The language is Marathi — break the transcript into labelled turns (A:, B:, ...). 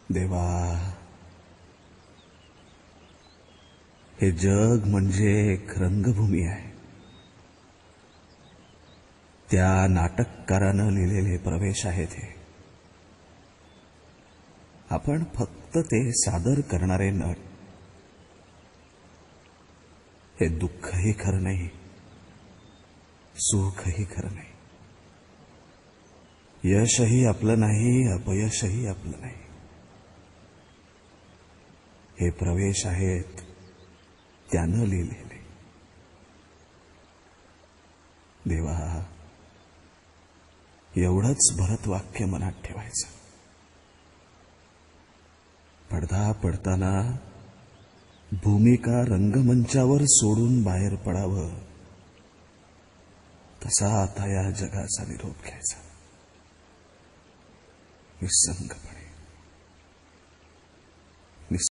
A: देवा, हे जग म्हणजे एक रंगभूमी आहे. त्या नाटककारानं लिहिलेले प्रवेश आहेत हे. आपण फक्त ते सादर करणारे नट. हे दुःखही खरं नाही, सुखही खरं नाही. यशही आपलं नाही, अपयशही आपलं नाही. हे प्रवेश आहेत त्यानं लिहिलेले. देवा, एवढंच भरत वाक्य मनात ठेवायचं. पडदा पडताना भूमिका रंगमंचावर सोडून बाहेर पडावं, तसा आता या जगाचा निरोप घ्यायचा. निसंगपणे.